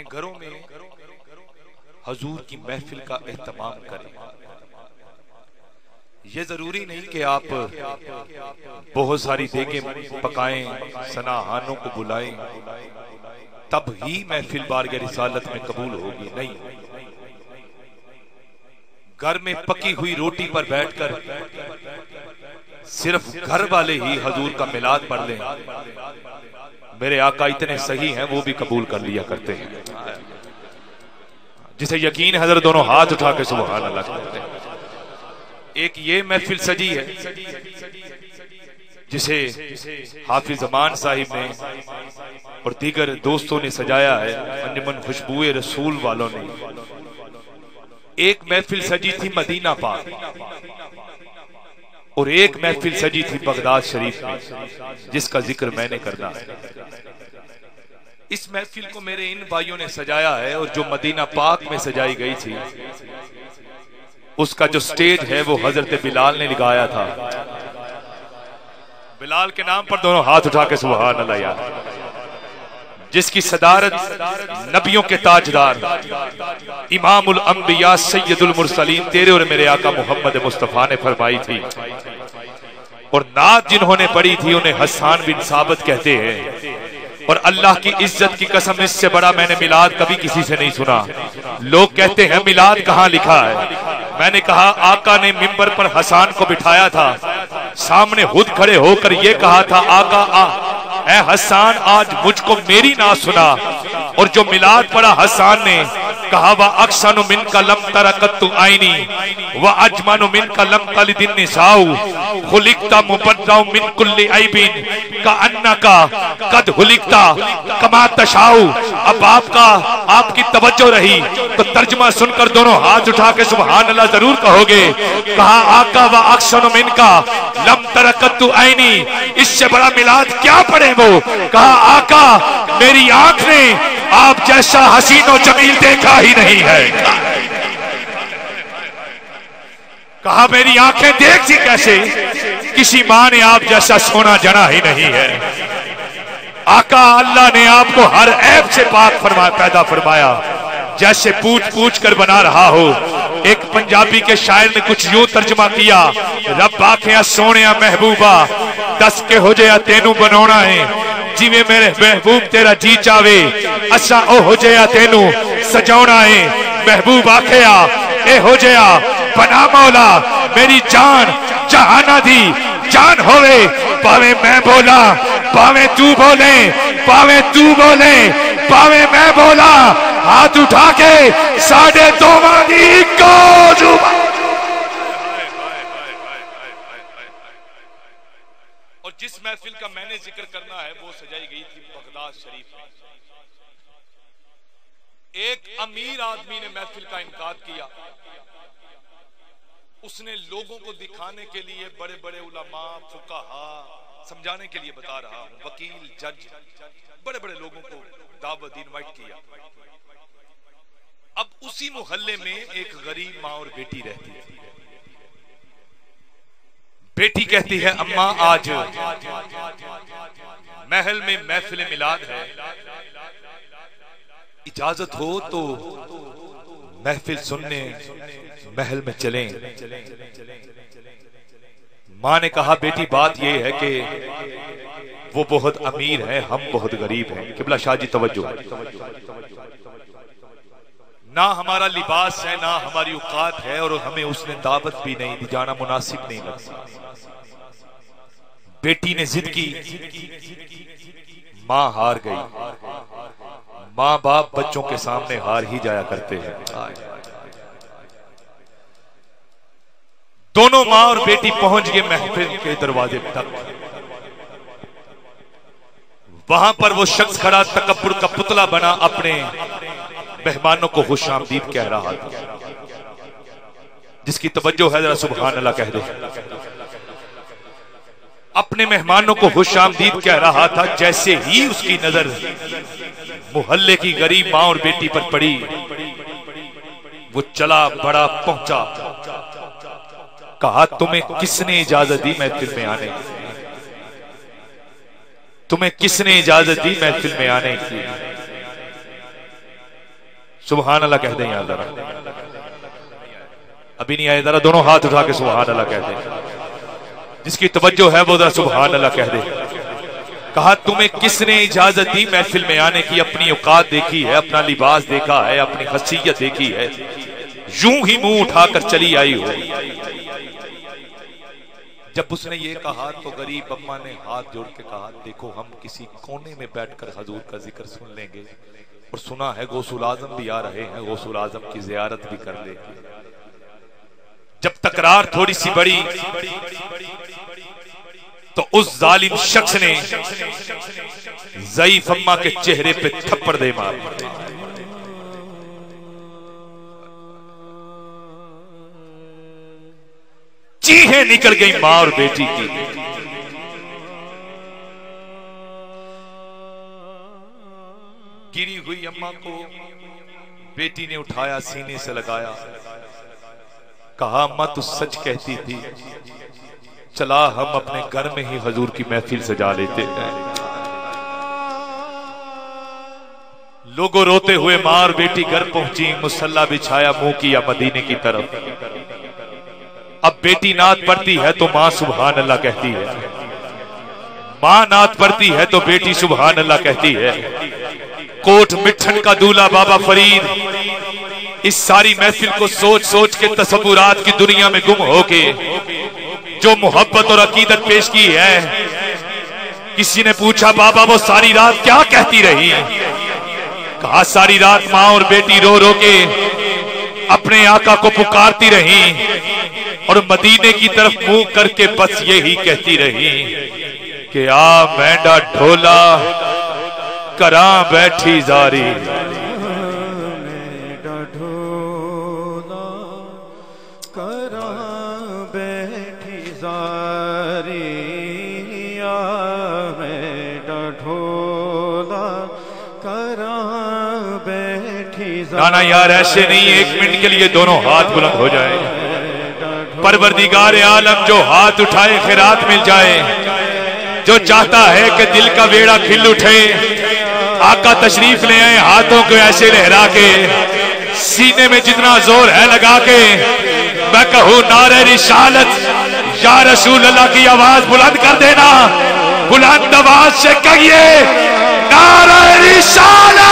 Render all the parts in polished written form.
اپنے گھروں میں حضور کی محفل کا اہتمام کریں. یہ ضروری نہیں کہ آپ بہت ساری دیگیں پکائیں، سناہانوں کو بلائیں تب ہی محفل بارگاہ رسالت میں قبول ہوگی. نہیں، گھر میں پکی ہوئی روٹی پر بیٹھ کر صرف گھر والے ہی حضور کا میلاد پڑھ لیں، میرے آقا اتنے صحیح ہیں وہ بھی قبول کر لیا کرتے ہیں. جسے یقین ہے حضرت دونوں ہاتھ اٹھا کے سبحان اللہ کہتے ہیں. ایک یہ محفل سجی ہے جسے حافظ زمان صاحب نے اور دیگر دوستوں نے سجایا ہے، انجمن خوشبوئے رسول والوں نے. ایک محفل سجی تھی مدینہ پاک اور ایک محفل سجی تھی بغداد شریف میں، جس کا ذکر میں نے کرنا ہے. اس محفل کو میرے ان بھائیوں نے سجایا ہے، اور جو مدینہ پاک میں سجائی گئی تھی اس کا جو سٹیج ہے وہ حضرت بلال نے لگایا تھا. بلال کے نام پر دونوں ہاتھ اٹھا کے سبحان اللہ یاد. جس کی صدارت نبیوں کے تاجدار امام الانبیاء سید المرسلین تیرے اور میرے آقا محمد مصطفیٰ نے فرمائی تھی، اور نعت جنہوں نے پڑھی تھی انہیں حسان بن ثابت کہتے ہیں. اور اللہ کی عزت کی قسم اس سے بڑا میں نے میلاد کبھی کسی سے نہیں سنا. لوگ کہتے ہیں میلاد کہاں لکھا ہے؟ میں نے کہا آقا نے منبر پر حسان کو بٹھایا تھا، سامنے خود کھڑے ہو کر یہ کہا تھا آقا اے حسان آج مجھ کو میری نہ سنا. اور جو میلاد پڑھا حسان نے کہا وَأَحْسَنُ مِنْكَ لَمْ تَرَ قَطُّ عَيْنِي وَأَجْمَلُ مِنْكَ لَمْ تَلِدِ النِّسَاءُ خُلِقْتَ مُبَرَّأً مِنْ كُلِّ عَيْبٍ كَأَنَّكَ قَدْ خُلِقْتَ كَمَا تَشَاءُ. اب آپ کی توجہ رہی تو ترجمہ سن کر دونوں ہاتھ اٹھا کے سبحان اللہ ضرور کہو گے. کہا آقا وَأَحْسَنُ مِنْكَ لَمْ تَرَ قَطُّ عَيْنِي، اس سے بڑا میلاد کیا پڑھیں وہ؟ کہا آقا میری آنکھ نے آپ جیسا حسین و جمیل دیکھا ہی نہیں ہے. کہا میری آنکھیں دیکھتی کیسے، کسی ماں نے آپ جیسا سونا جنا ہی نہیں ہے. آقا اللہ نے آپ کو ہر عیب سے پاک پیدا فرمایا، جیسے پوچھ پوچھ کر بنا رہا ہو. ایک پنجابی کے شاعر نے کچھ یوں ترجمہ کیا، رب آکھیا سونیا محبوبہ دس کے ہو جایا تینوں بنونا ہے، جیویں میرے محبوب تیرا جی چاہے اسا او ہو جایا تینوں سجاونا ہے. محبوب آکھیا اے ہو جایا بنا مولا، میری جان جہانا دی جان ہوئے، پاویں میں بولا پاویں تو بولے، پاویں تو بولے پاویں میں بولا، ہاتھ اٹھا کے ساڑھے دو مانی کو زبان. اور جس محفل کا میں نے ذکر کرنا ہے وہ سجائی گئی تھی بغداد شریف میں. ایک امیر آدمی نے محفل کا انعقاد کیا. اس نے لوگوں کو دکھانے کے لیے بڑے بڑے علماء فقہاء سمجھانے کے لیے بتا رہا ہوں، وکیل جج بڑے بڑے لوگوں کو دعوت انوائٹ کیا. اب اسی محلے میں ایک غریب ماں اور بیٹی رہتی ہے. بیٹی کہتی ہے اماں آج محل میں محفل میلاد ہے، اجازت ہو تو محفل سننے محل میں چلیں. ماں نے کہا بیٹی بات یہ ہے کہ وہ بہت امیر ہیں، ہم بہت غریب ہیں. قبلہ شاہ جی توجہ، نہ ہمارا لباس ہے نہ ہماری اوقات ہے، اور ہمیں اس نے دعوت بھی نہیں دی، جانا مناسب نہیں لگتا. بیٹی نے ضد کی، ماں ہار گئی. ماں باپ بچوں کے سامنے ہار ہی جایا کرتے ہیں. دونوں ماں اور بیٹی پہنچ گئے محفل کے دروازے تک. وہاں پر وہ شخص کھڑا تکبر کا پتلا بنا اپنے مہمانوں کو خوش آمدید کہہ رہا تھا. جس کی توجہ ہے ذرا سبحان اللہ کہہ دو. اپنے مہمانوں کو خوش آمدید کہہ رہا تھا. جیسے ہی اس کی نظر محلے کی غریب ماں اور بیٹی پر پڑی، وہ چلا بڑا پہنچا. کہا تمہیں کس نے اجازت دی محفل میں آنے کی؟ تمہیں کس نے اجازت دی محفل میں آنے کی؟ سبحان اللہ کہہ دیں یار ذرا، ابھی نہیں آئے، ذرا دونوں ہاتھ اٹھا کے سبحان اللہ کہہ دیں، جس کی توجہ ہے وہ ذرا سبحان اللہ کہہ دے۔ کہا تمہیں کس نے اجازت دی محفل میں آنے کی؟ اپنی اوقات دیکھی ہے، اپنا لباس دیکھا ہے، اپنی حیثیت دیکھی ہے، یوں ہی منہ اٹھا کر چلی آئی ہو۔ جب اس نے یہ کہا تو غریب اماں نے ہاتھ جوڑ کے کہا دیکھو ہم کسی کونے میں بیٹھ کر حضور کا ذکر سن لیں گے، اور سنا ہے غوث الاعظم بھی آ رہے ہیں، غوث الاعظم کی زیارت بھی کر لیں گے۔ جب تکرار تھوڑی سی بڑی تو اس ظالم شخص نے ضعیف اماں کے چہرے پہ تھپڑ دے مار، چیخیں نکل گئی ماں اور بیٹی کی۔ گری ہوئی اماں کو بیٹی نے اٹھایا، سینے سے لگایا، کہا اماں تو سچ کہتی تھی، چلا ہم اپنے گھر میں ہی حضور کی محفل سجا لیتے ہیں۔ لوگوں روتے ہوئے ماں اور بیٹی گھر پہنچی، مصلی بچھایا، منہ کیا مدینے کی طرف۔ اب بیٹی نعت پڑھتی ہے تو ماں سبحان اللہ کہتی ہے، ماں نعت پڑھتی ہے تو بیٹی سبحان اللہ کہتی ہے۔ کوٹ مٹھن کا دولہا بابا فرید اس ساری محفل کو سوچ سوچ کے تصورات کی دنیا میں گم ہو کے جو محبت اور عقیدت پیش کی ہے، کسی نے پوچھا بابا وہ ساری رات کیا کہتی رہی؟ کہا ساری رات ماں اور بیٹی رو رو کے اپنے آقا کو پکارتی رہی اور مدینے کی طرف منہ کر کے بس یہی کہتی رہی کہ آ مینڈا ڈھولا کراں بیٹھی زاری، گانا یار ایسے نہیں، ایک منٹ کے لیے دونوں ہاتھ بلند ہو جائے۔ پروردگار عالم جو ہاتھ اٹھائے خیرات مل جائے، جو چاہتا ہے کہ دل کا بیڑا کھل اٹھے، آقا تشریف لے آئے، ہاتھوں کو ایسے لہرا کے سینے میں جتنا زور ہے لگا کے میں کہوں نعرہ رسالت یا رسول اللہ کی آواز بلند کر دینا، بلند آواز سے کہیے نعرہ رسالت۔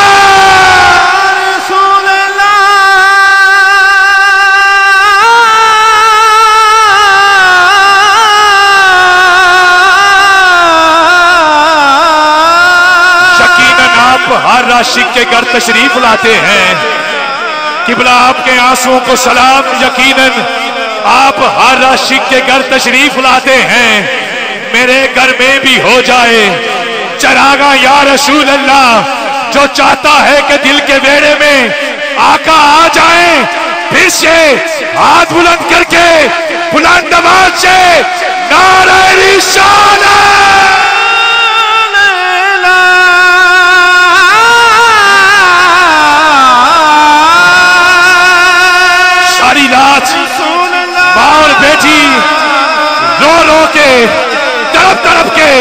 ہر عاشق کے گھر تشریف لاتے ہیں، قبلہ آپ کے آنسوؤں کو سلام، یقیناً آپ ہر عاشق کے گھر تشریف لاتے ہیں، میرے گھر میں بھی ہو جائے چراغاں یا رسول اللہ، جو چاہتا ہے کہ دل کے بیڑے میں آقا آ جائیں، پھر سے ہاتھ بلند کر کے بلند آواز سے نعرہ رسالت۔ ماں اور بیٹی رو رو کے تڑپ تڑپ کے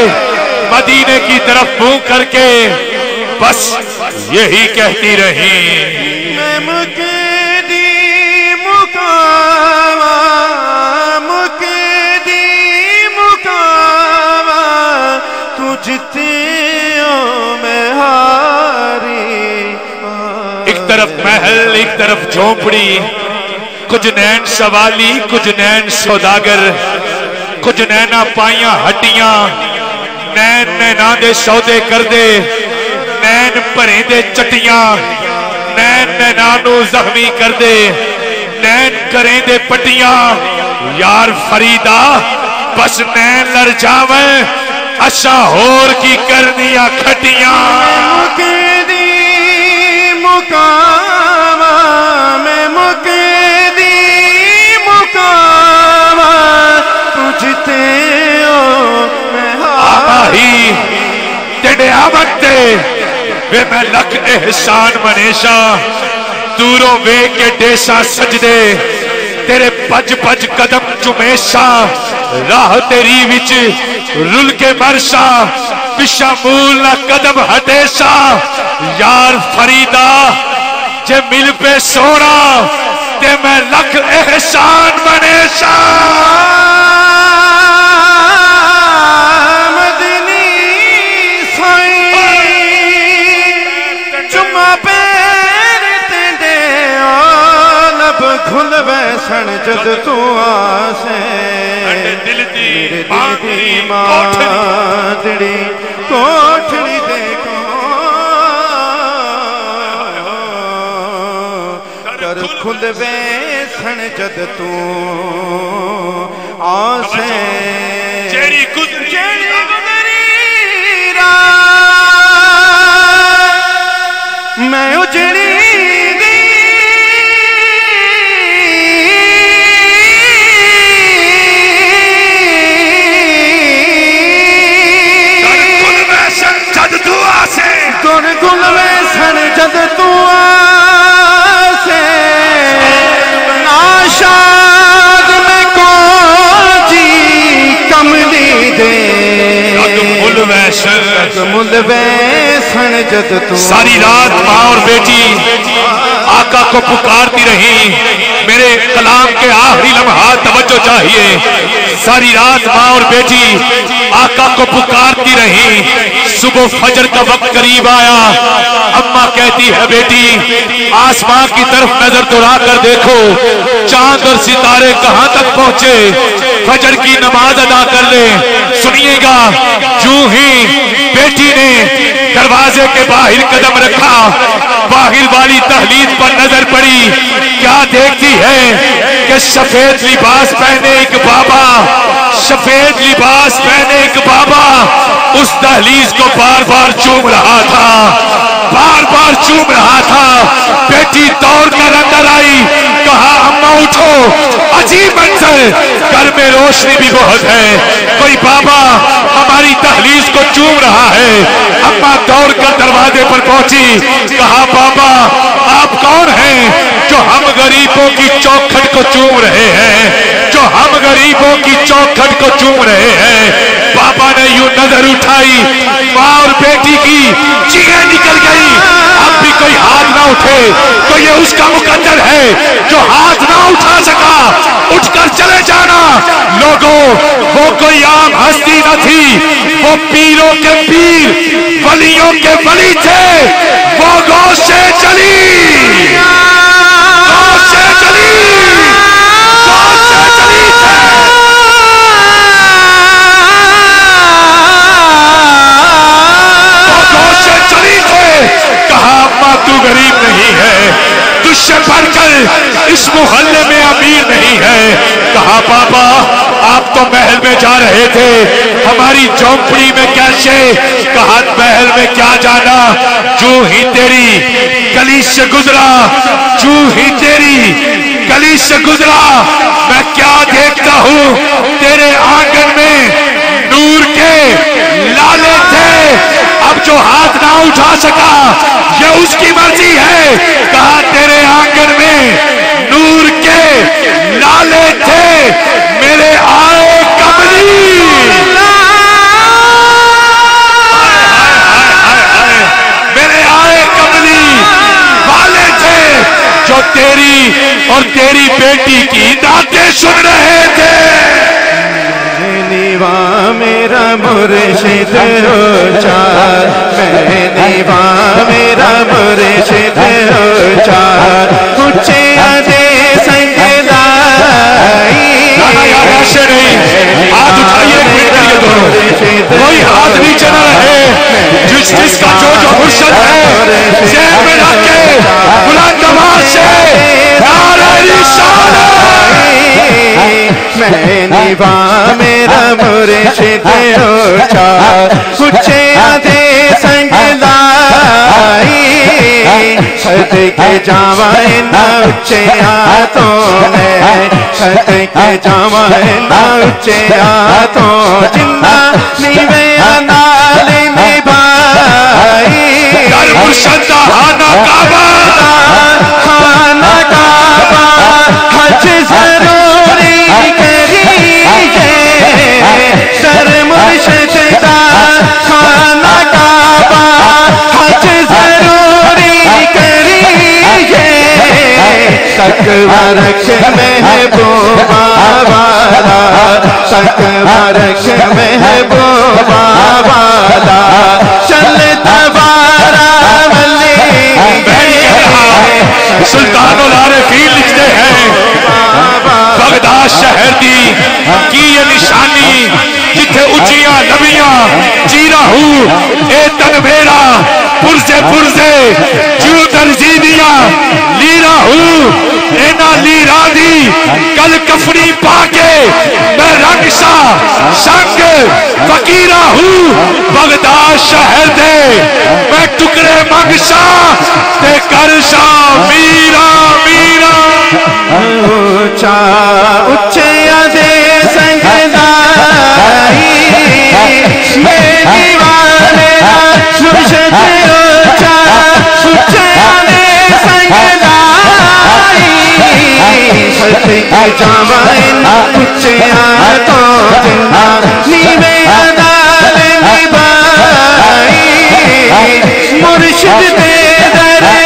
مدینے کی طرف منہ کر کے بس یہی کہتی رہی، میں مقیدی مقام مقیدی مقام تجھتے میں ہاری۔ ایک طرف محل ایک طرف جھونپڑی، کچھ نین سوالی کچھ نین سوداگر، کچھ نینا پائیاں ہٹیاں، نین نینا دے سودے کر دے، نین پریں دے چٹیاں، نین نینانو زخمی کر دے، نین کریں دے پٹیاں، یار فریدہ بس نین لر جاویں اشا ہور کی کرنیاں کھٹیاں۔ مقیدی مقام میں مقیدی مقام تجھتے ہو میں آہی تیڑے آمد دے وے میں لکھ احسان منیشا، دوروں وے کے ڈیسا سجدے تیرے پج پج قدم چمیشا، راہ تیری وچ رل کے مرشا، پشا مول نہ قدم ہٹیشا، یار فریدہ جے مل پہ سونا تے میں لکھ احسان بنے مدنی سائی چما پیر تینڈے آلب کھل بیسن جد تو آسے میرے دل دی ماندڑی کوٹھڑی دیکھو در کھل بیسن جد تو آسے جیڑی گزری رات میں اجڑی گل میں سن جد تو آسے ناشاد میں کوچی کملی دے مل سن جد تو ساری رات ماں اور بیٹی آقا کو پکارتی رہی. میرے کلام کے آخری لمحات توجہ چاہیے. ساری رات ماں اور بیٹی آقا کو پکارتی رہی. صبح فجر کا وقت قریب آیا. اماں کہتی ہے بیٹی آسمان کی طرف نظر دوڑا کر دیکھو چاند اور ستارے کہاں تک پہنچے. فجر کی نماز ادا کر لے. سنیے گا جو ہی بیٹی نے دروازے کے باہر قدم رکھا باہر والی تحلیل پر نظر پڑی. کیا دیکھتی ہے کہ سفید لباس پہنے ایک بابا سفید لباس پہنے ایک بابا اس دہلیز کو بار بار چوم رہا تھا بار بار چوم رہا تھا. بیٹی دوڑ کر اندر آئی. کہا اماں اٹھو عجیب منظر گھر میں روشنی بھی بہت ہے کوئی بابا ہماری دہلیز کو چوم رہا ہے. اماں دوڑ کر دروازے پر پہنچی. کہا بابا آپ کون ہیں جو ہم غریبوں کی چوکھٹ کو چوم رہے ہیں جو ہم غریبوں کی چوکھٹ کو چوم رہے ہیں. بابا نے یوں نظر اٹھائی ماں اور بیٹی کی چیخیں نکل گئی. اب بھی کوئی ہاتھ نہ اٹھے تو یہ اس کا مقدر ہے جو ہاتھ نہ اٹھا سکا اٹھ کر چلے جانا. لوگوں وہ کوئی عام ہستی نہ تھی وہ پیروں کے پیر ولیوں کے ولی تھے. وہ گوش سے چلی گوش سے چلی گوش سے چلی تھے. کہا اماں تو غریب نہیں ہے تجھ سے بڑھ کر اس محلے میں امیر نہیں ہے. کہا بابا آپ تو محل میں جا رہے تھے ہماری جھونپڑی میں کیسے. کہا محل میں کیا جانا جو ہی تیری گلی سے گزرا جو ہی تیری گلی سے گزرا میں کیا دیکھتا ہوں تیرے آنگن میں نور کے لالے تھے. اب جو ہاتھ نہ اٹھا سکا یہ اس کی مرضی ہے. کہا تیرے آنگن میں نور کے لالے تھے میرے آئے کملی میرے آئے کملی والے تھے جو تیری اور تیری بیٹی کی نعتیں سن رہے تھے. نیوا میرا مرشد روچا میں نیوا میرا مرشد روچا اونچے آدھے سنگ لائی. ایسے نہیں ہاتھ اٹھائیے کوئی ہاتھ نیچے نہ رہے. جس کا جو مرشد ہے ذہن میں رکھ کے بلند آواز سے نعرہ رسالت. میں نیوا میرا مرشد روچا اونچے آدھے سنگ لائی. صدقے جاواں نہ اونچے ہاتھوں میں صدقے جاواں نہ اونچے ہاتھوں جنہ نیوے نال نبھائی. در مرشد دا خانہ کعبہ خانہ کعبہ حج ضروری کریے در مرشد دا خانہ کعبہ حج ضروری کریے تقوی رکھ محبوبہ والا تقوی رکھ محبوبہ والا چل دوبارہ ولی سلطان العارفین لکھتے ہیں بغداد شہر دی کی یہ نشانی جتھے اچیاں نبیاں چیرا ہوں اے تنویرا پرزے پرزے جو درجیدیاں لیرا ہوں اینا لیرا دی کل کفنی پاکے میں رنگشا سنگ فقیرہ ہوں بغداد شہر دے میں ٹکڑے منگشا تے کرشا میرا میرا اونچا اچھیا دے سنگدائی میں دیوانے مرشد اونچا اچھیا دے سنگدائی فتح جامعین اچھیا تو جنہ نیوے عدال نبائی مرشد دے در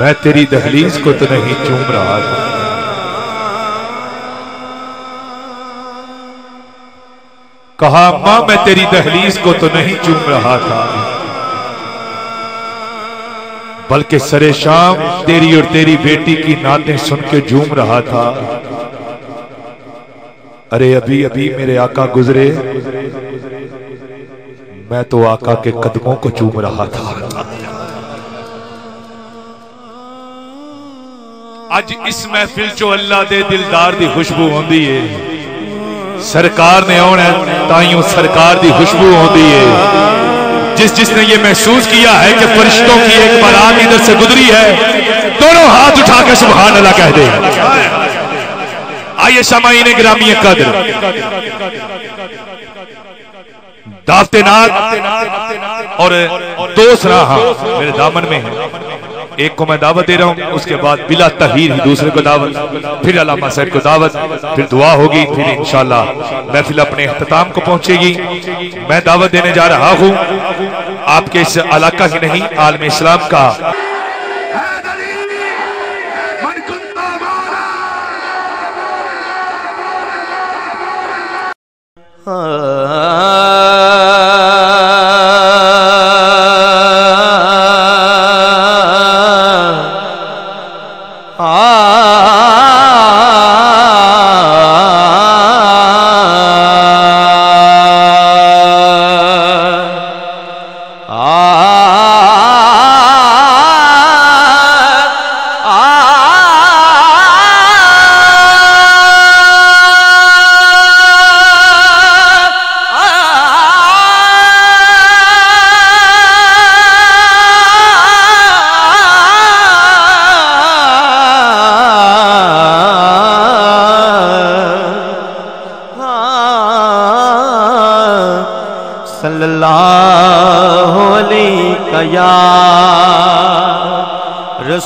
میں تیری دہلیز کو تو نہیں چوم رہا تھا کہا ماں میں تیری دہلیز کو تو نہیں چوم رہا تھا بلکہ سر شام تیری اور تیری بیٹی کی نعتیں سن کے جھوم رہا تھا ارے ابھی ابھی میرے آقا گزرے میں تو آقا کے قدموں کو چوم رہا تھا اج اس محفل چو اللہ دے دلدار دی خوشبو ہوندی ہے سرکار نے آنا تائیوں سرکار دی خوشبو ہوندی ہے جس نے یہ محسوس کیا ہے کہ فرشتوں کی ایک بارات ادھر سے گزری ہے دونوں ہاتھ اٹھا کے سبحان اللہ کہہ دیں آئیے سامعین گرامی قدر دعوت نات اور دوسرا میرے دامن میں ہے ایک کو میں دعوت دے رہا ہوں اس کے بعد بلا تحیر ہی دوسرے کو دعوت پھر علامہ صاحب کو دعوت پھر دعا ہوگی پھر انشاءاللہ محفل اپنے اختتام کو پہنچے گی میں دعوت دینے جا رہا ہوں آپ کے اس علاقہ ہی نہیں عالم اسلام کا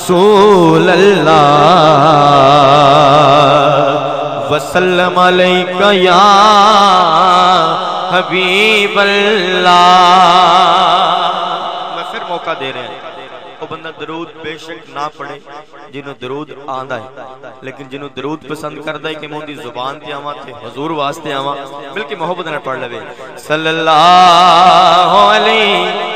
رسول اللہ وسلم علیکہ یا حبیب اللہ میں پھر موقع دے رہے ہیں وہ بندہ درود بے شک نہ پڑھے جنہوں درود آندہ ہے لیکن جنہوں درود پسند کردہ ہے کہ موندی زبان تے آواں تے حضور واسطے آواں ملکہ محبت نہ پڑھ لے صلی اللہ علیہ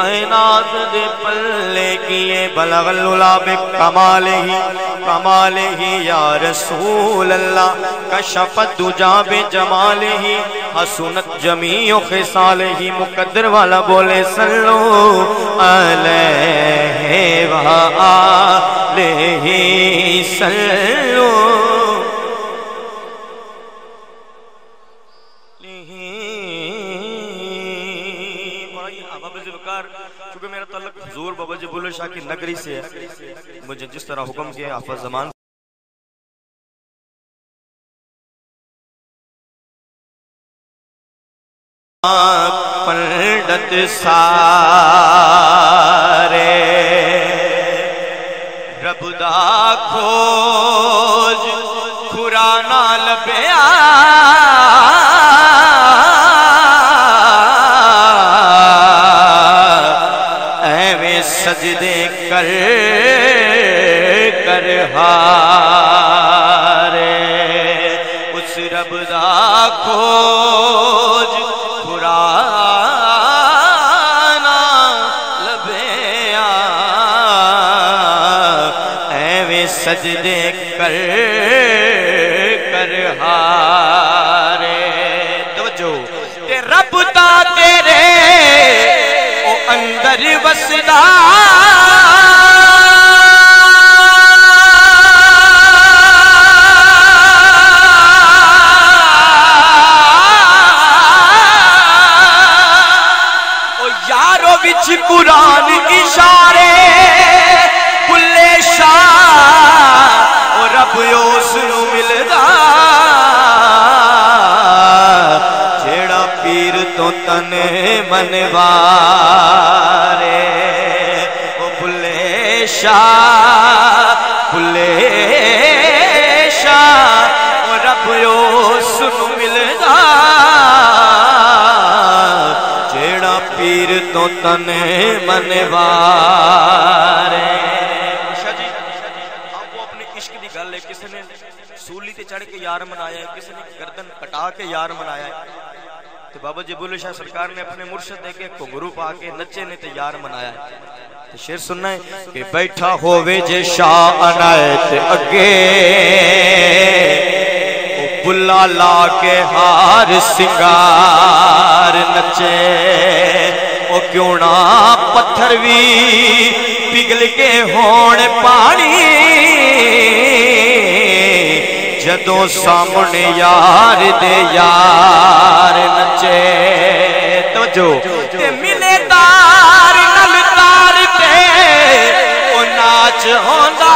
کائنات دے پلے کیے بلغ العلا بکمالہ یا رسول اللہ کشفت دجا بجمالہ حسنت جمیع خصالہ مقدر والا بولے صلو علیہ وآلہ صلو چونکہ میرا تعلق حضور بابا جی بلے شاہ کی نگری سے ہے مجھے جس طرح حکم کیا حافظ زمان پنڈت سارے رب دا کھوج کھرانا لبیا سجدے کر کر ہارے اس رب دا کھوج کھرانا لبیا ایویں سجدے کر کر ہارے توجہ تے رب دا تیرے او اندر وسدا او یارو وچ قرآن اشارے بلے شاہ او رب اس نو ملدا جیڑا پیر تو تن منوارے او بلے شاہ او رب اس نو ملدا جیڑا پیر تو تن منوارے شاہ جی آپ کو اپنے عشق دی گل ہے کسی نے سولی تے چڑھ کے یار منایا ہے کسی نے گردن کٹا کے یار منایا ہے تو بابا جی بلے شاہ سرکار نے اپنے مرشد دے کے گھنگرو پا کے نچے نے تیار منایا ہے تو شعر سننا ہے کہ بیٹھا ہووے جے شاہ عنایت اگے او بلا لا کے ہار سنگار نچے او کیوں نہ پتھر بھی پگھل کے ہون پانی جدوں سامنے یار دے یار نچے توجہ تے ملے تار نل تار تے او ناچ ہوندا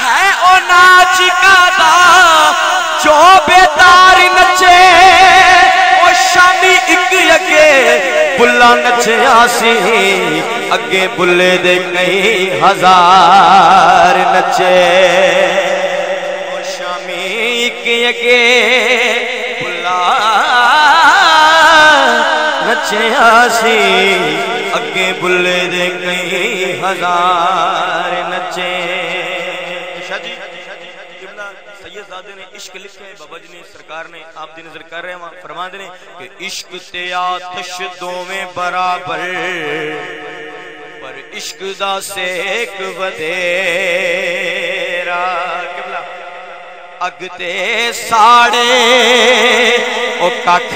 ہے او ناچ کادا جو بیدار نچے او شامی اک اگے بلا نچیا سی اگے بلے دے کئی ہزار نچے او شامی اک اگے بلا نچیا سی اگے بلے دے کئی ہزار نچے شاہ جی سید زادے نے عشق لکھا ہے بابا جی نے سرکار نے آپ دی نظر کر رہے ہیں فرما دے کہ عشق تے آتش دوویں برابر پر عشق دا سیک ودیرا قبلہ اگ تے ساڑے او ککھ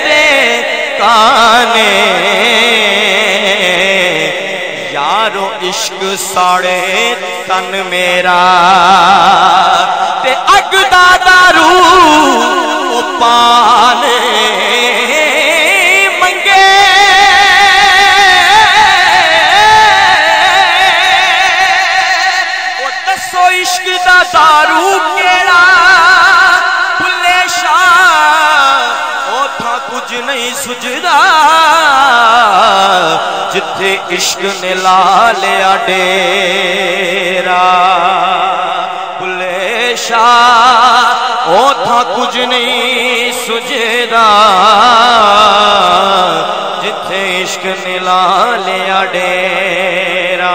تے کانے یارو عشق ساڑے تن میرا تے اگ دا دارو او پانے منگے او دسو عشق دا دارو کیڑا بلے شاہ او تھا کچھ نہیں سجدا جتھے عشق نے لا لیا ڈیرا بلے شاہ او تھا کچھ نہیں سجدا جتھے عشق نے لا لیا ڈیرا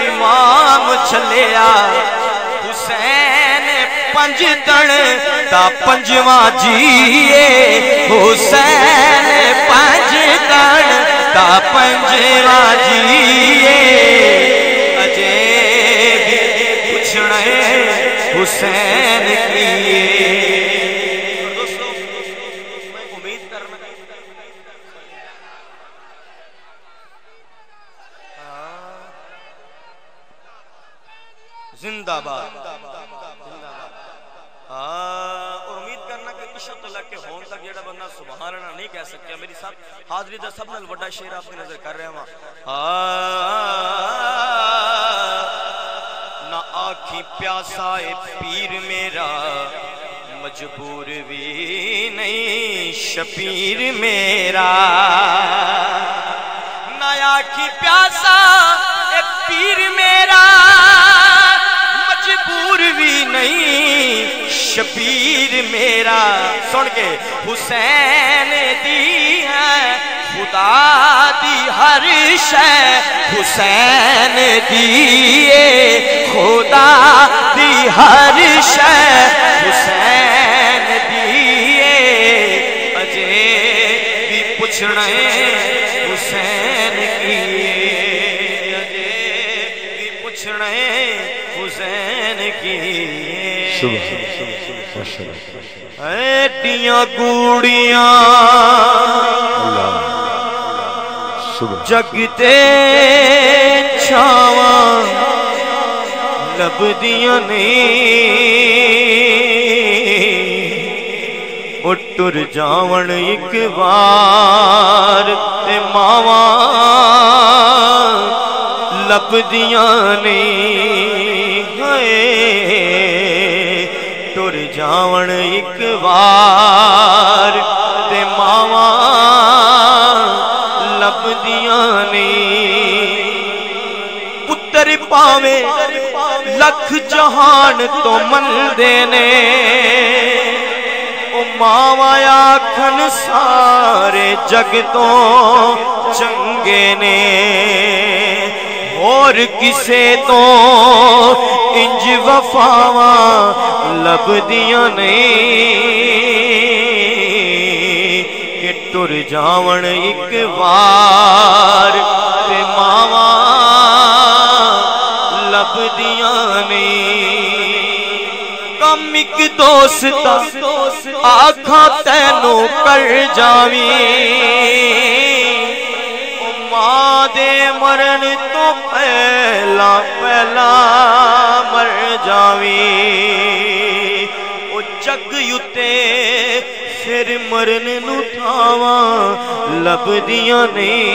امام چلیا حسین پنج دن دا پنجواں جیے حسین پنج دن دا پنجواں جیے اجے بھی پوچھنا ہے حسین کیے زندہ باد اور امید کرنا کہ عشق اللہ کے ہون تک جڑا بندہ سبحان اللہ نہیں کہہ سکیا میری صاحب حاضری دا سب نال بڑا شعر آپ کی نظر کر رہے ہاں نہ آنکھیں پیاسا اے پیر میرا مجبور بھی نہیں شبیر میرا نہ آنکھیں پیاسا اے پیر میرا مجبور بھی نہیں شبیر میرا سن کے حسین دی ہے خدا دی ہر شے حسین دی خدا دی ہر شے حسین دی اجے بھی پوچھنا حسین کی اجے بھی پوچھنا حسین کی ایڈیاں گوڑیاں جگ تے چھاواں لبدیاں نہیں اٹر جاون ایک بار تے ماواں لبدیاں نہیں ٹر جاون ایک بار تے ماواں لبدیاں نہیں پتر پاویں لکھ جہان تو من دینے او ماواں آکھن سارے جگ تو چنگے نے اور کسے تو انج وفاواں لبدیاں نہیں کہ ٹر جاون ایک بار تے ماواں لبدیاں نہیں کم ایک دوستا آکھاں تینوں کر جاویں ماں دے مرن تو پہلا مر جاویں او جگ یتے پھر مرن نو تھاواں لبدیاں نہیں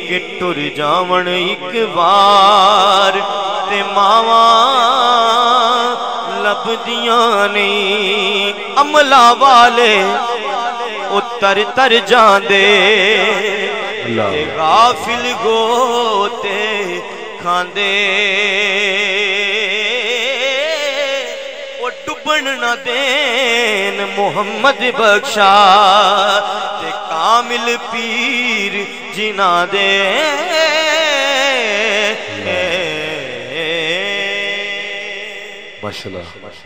کہ ٹر جاون ایک بار تے ماواں لبدیاں نہیں عملہ والے اتر تر جاندے غافل گوتے کھاندے وہ ڈبن نہ دین محمد بخشا تے کامل پیر جنا دے ماشاءاللہ